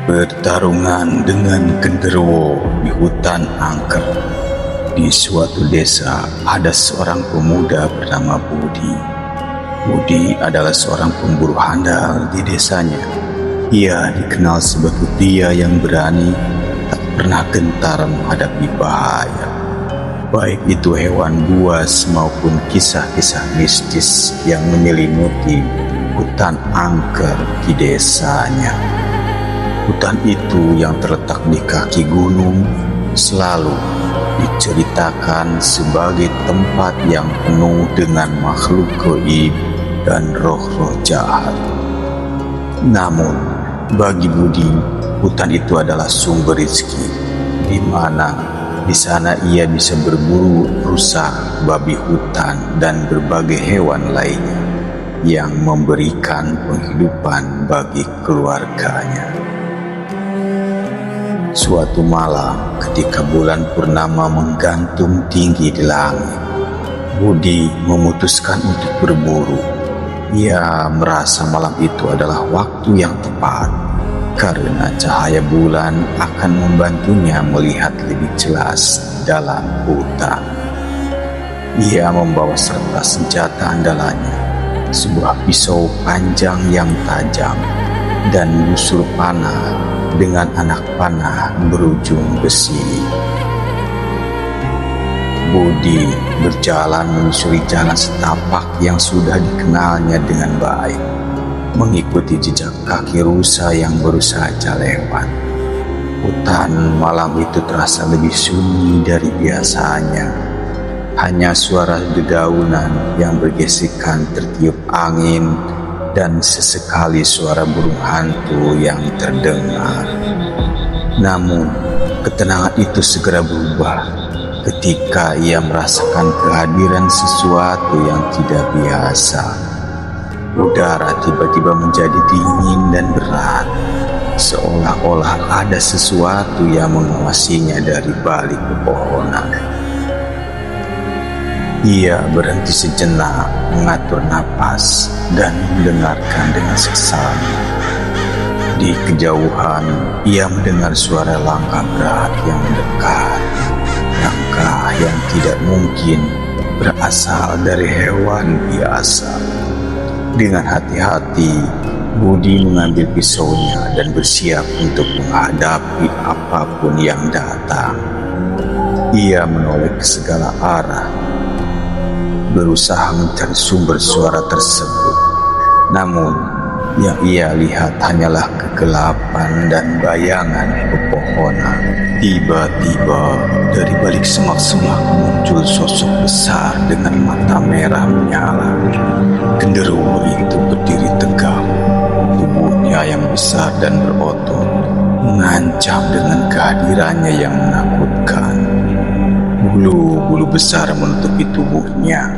Pertarungan dengan genderuwo di hutan angker. Di suatu desa ada seorang pemuda bernama Budi. Budi adalah seorang pemburu handal di desanya. Ia dikenal sebagai pria yang berani, tak pernah gentar menghadapi bahaya, baik itu hewan buas maupun kisah-kisah mistis yang menyelimuti hutan angker di desanya. Hutan itu yang terletak di kaki gunung selalu diceritakan sebagai tempat yang penuh dengan makhluk gaib dan roh-roh jahat. Namun, bagi Budi, hutan itu adalah sumber rezeki, di mana di sana ia bisa berburu rusa, babi hutan, dan berbagai hewan lainnya yang memberikan penghidupan bagi keluarganya. Suatu malam ketika bulan purnama menggantung tinggi di langit, Budi memutuskan untuk berburu. Ia merasa malam itu adalah waktu yang tepat karena cahaya bulan akan membantunya melihat lebih jelas dalam hutan. Ia membawa serta senjata andalannya, sebuah pisau panjang yang tajam dan busur panah dengan anak panah berujung besi. Budi berjalan menyusuri jalan setapak yang sudah dikenalnya dengan baik, mengikuti jejak kaki rusa yang baru saja lewat. Hutan malam itu terasa lebih sunyi dari biasanya. Hanya suara dedaunan yang bergesekan tertiup angin dan sesekali suara burung hantu yang terdengar. Namun, ketenangan itu segera berubah ketika ia merasakan kehadiran sesuatu yang tidak biasa. Udara tiba-tiba menjadi dingin dan berat, seolah-olah ada sesuatu yang mengawasinya dari balik pepohonan. Ia berhenti sejenak, mengatur napas, dan mendengarkan dengan seksama. Di kejauhan, ia mendengar suara langkah berat yang mendekat. Langkah yang tidak mungkin berasal dari hewan biasa. Dengan hati-hati, Budi mengambil pisaunya dan bersiap untuk menghadapi apapun yang datang. Ia menoleh ke segala arah, berusaha mencari sumber suara tersebut. Namun, yang ia lihat hanyalah kegelapan dan bayangan pepohonan. Tiba-tiba, dari balik semak-semak muncul sosok besar dengan mata merah menyala. Genderuwo itu berdiri tegak, tubuhnya yang besar dan berotot mengancam dengan kehadirannya yang menakutkan. Bulu-bulu besar menutupi tubuhnya,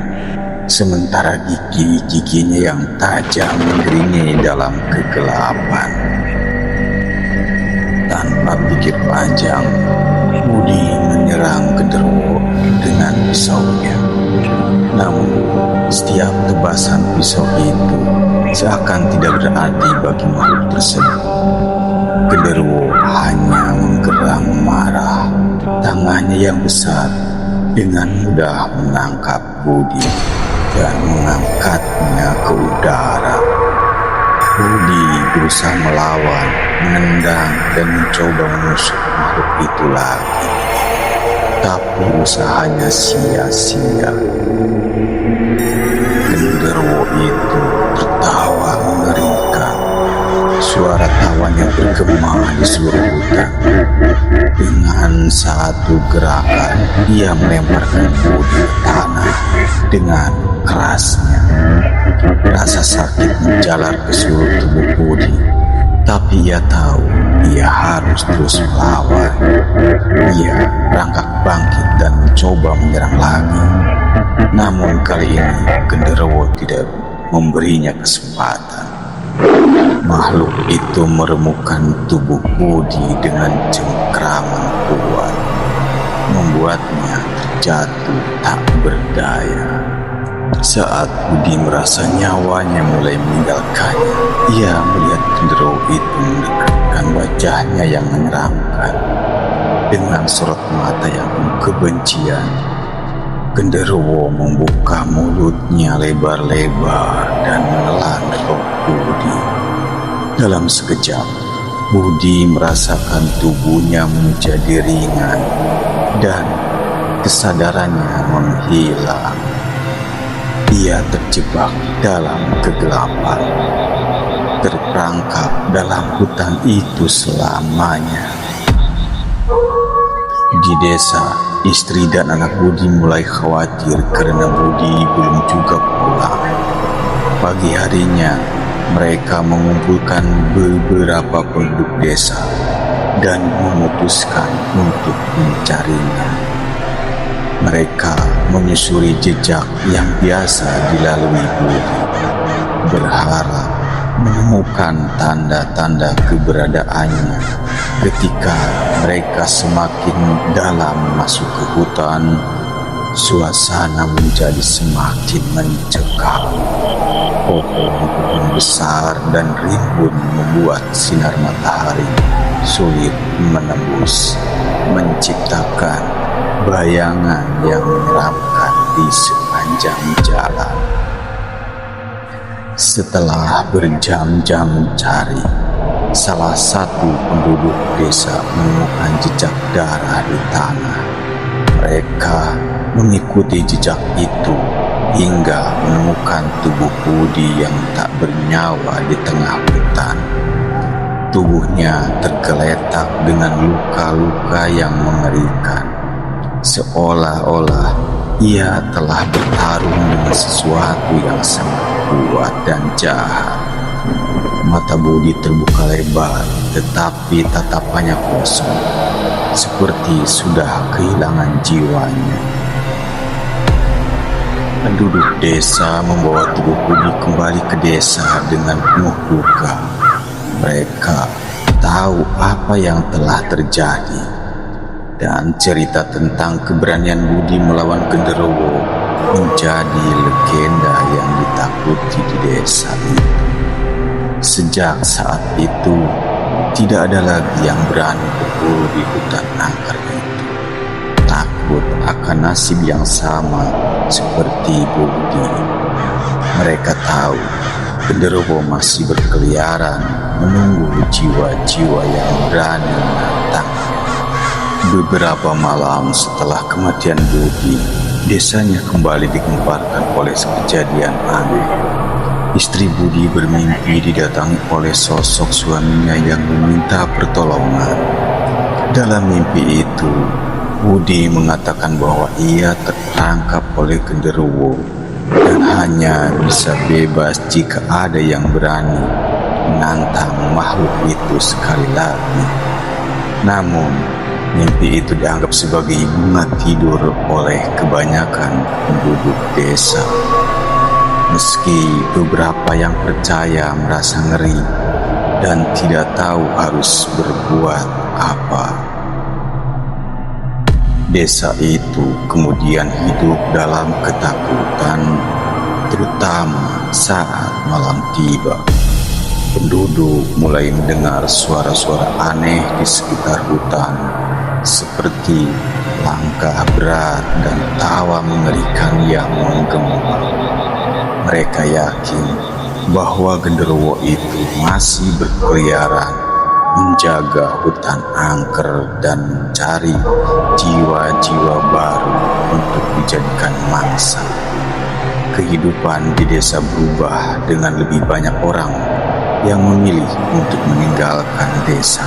sementara gigi-giginya yang tajam mengeringi dalam kegelapan. Tanpa pikir panjang, Budi menyerang genderuwo dengan pisaunya. Namun, setiap tebasan pisau itu seakan tidak berarti bagi makhluk tersebut. Genderuwo hanya menggeram marah. Tangannya yang besar dengan mudah menangkap Budi dan mengangkatnya ke udara. Budi berusaha melawan, menendang, dan mencoba menusuk makhluk itu lagi. Tapi usahanya sia-sia. Genderuwo itu tertawa mengerikan. Suara tawanya bergema di seluruh hutan. Dengan satu gerakan, ia melemparkan Budi ke tanah dengan kerasnya. Rasa sakit menjalar ke seluruh tubuh Budi, tapi ia tahu ia harus terus melawan. Ia merangkak bangkit dan mencoba menyerang lagi. Namun kali ini genderuwo tidak memberinya kesempatan. Makhluk itu meremukkan tubuh Budi dengan cengkraman kuat, membuatnya terjatuh tak berdaya. Saat Budi merasa nyawanya mulai meninggalkannya, ia melihat genderuwo itu mendekatkan wajahnya yang menyeramkan dengan sorot mata yang penuh kebencian. Genderuwo membuka mulutnya lebar-lebar dan menelan roh Budi. Dalam sekejap, Budi merasakan tubuhnya menjadi ringan dan kesadarannya menghilang. Ia terjebak dalam kegelapan, terperangkap dalam hutan itu selamanya. Di desa, istri dan anak Budi mulai khawatir karena Budi belum juga pulang. Pagi harinya, mereka mengumpulkan beberapa penduduk desa dan memutuskan untuk mencarinya. Mereka menyusuri jejak yang biasa dilalui Budi, berharap menemukan tanda-tanda keberadaannya. Ketika mereka semakin dalam masuk ke hutan, suasana menjadi semakin mencekam. Pohon-pohon besar dan rimbun membuat sinar matahari sulit menembus, menciptakan bayangan yang menyeramkan di sepanjang jalan. Setelah berjam-jam mencari, salah satu penduduk desa menemukan jejak darah di tanah. Mereka mengikuti jejak itu hingga menemukan tubuh Budi yang tak bernyawa di tengah hutan. Tubuhnya tergeletak dengan luka-luka yang mengerikan, seolah-olah ia telah bertarung dengan sesuatu yang sangat kuat dan jahat. Mata Budi terbuka lebar, tetapi tatapannya kosong, seperti sudah kehilangan jiwanya. Penduduk desa membawa tubuh Budi kembali ke desa dengan penuh duka. Mereka tahu apa yang telah terjadi, dan cerita tentang keberanian Budi melawan genderuwo menjadi legenda yang ditakuti di desa itu. Sejak saat itu, tidak ada lagi yang berani berburu di hutan angker itu, takut akan nasib yang sama seperti Budi. Mereka tahu genderuwo masih berkeliaran menunggu jiwa-jiwa yang berani menantangnya. Beberapa malam setelah kematian Budi, desanya kembali digemparkan oleh kejadian aneh. Istri Budi bermimpi didatangi oleh sosok suaminya yang meminta pertolongan. Dalam mimpi itu, Budi mengatakan bahwa ia terperangkap oleh genderuwo dan hanya bisa bebas jika ada yang berani menantang makhluk itu sekali lagi. Namun, mimpi itu dianggap sebagai bunga tidur oleh kebanyakan penduduk desa. Meski beberapa yang percaya merasa ngeri dan tidak tahu harus berbuat apa. Desa itu kemudian hidup dalam ketakutan, terutama saat malam tiba. Penduduk mulai mendengar suara-suara aneh di sekitar hutan, seperti langkah berat dan tawa mengerikan yang menggema. Mereka yakin bahwa genderuwo itu masih berkeliaran, menjaga hutan angker dan mencari jiwa-jiwa baru untuk dijadikan mangsa. Kehidupan di desa berubah dengan lebih banyak orang yang memilih untuk meninggalkan desa,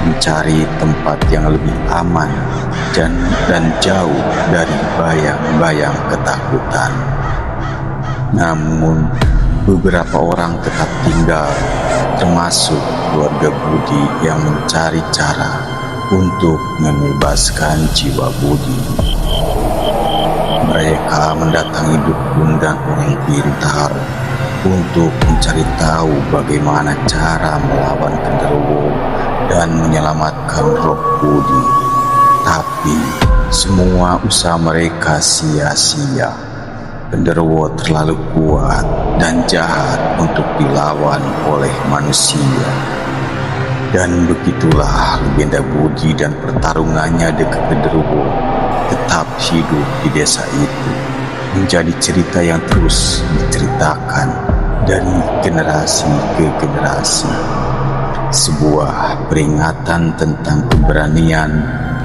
mencari tempat yang lebih aman dan jauh dari bayang-bayang ketakutan. Namun, beberapa orang tetap tinggal, termasuk keluarga Budi yang mencari cara untuk membebaskan jiwa Budi. Mereka mendatangi dukun dan orang pintar untuk mencari tahu bagaimana cara melawan genderuwo dan menyelamatkan roh Budi. Tapi semua usaha mereka sia-sia. Genderuwo terlalu kuat dan jahat untuk dilawan oleh manusia. Dan begitulah legenda budi dan pertarungannya dengan genderuwo tetap hidup di desa itu, menjadi cerita yang terus diceritakan dari generasi ke generasi. Sebuah peringatan tentang keberanian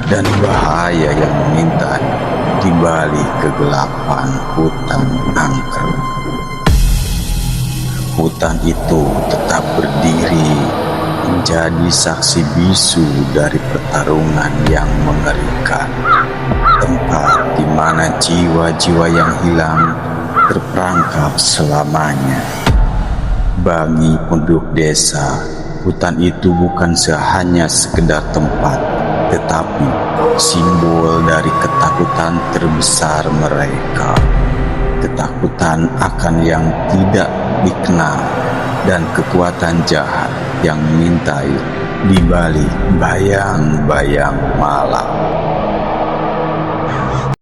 dan bahaya yang mengintai di balik kegelapan hutan angker. Hutan itu tetap berdiri menjadi saksi bisu dari pertarungan yang mengerikan, tempat di mana jiwa-jiwa yang hilang terperangkap selamanya. Bagi penduduk desa, hutan itu bukan hanya sekedar tempat, tetapi simbol dari ketakutan terbesar mereka. Ketakutan akan yang tidak dikenal dan kekuatan jahat yang mengintai di balik bayang-bayang malam.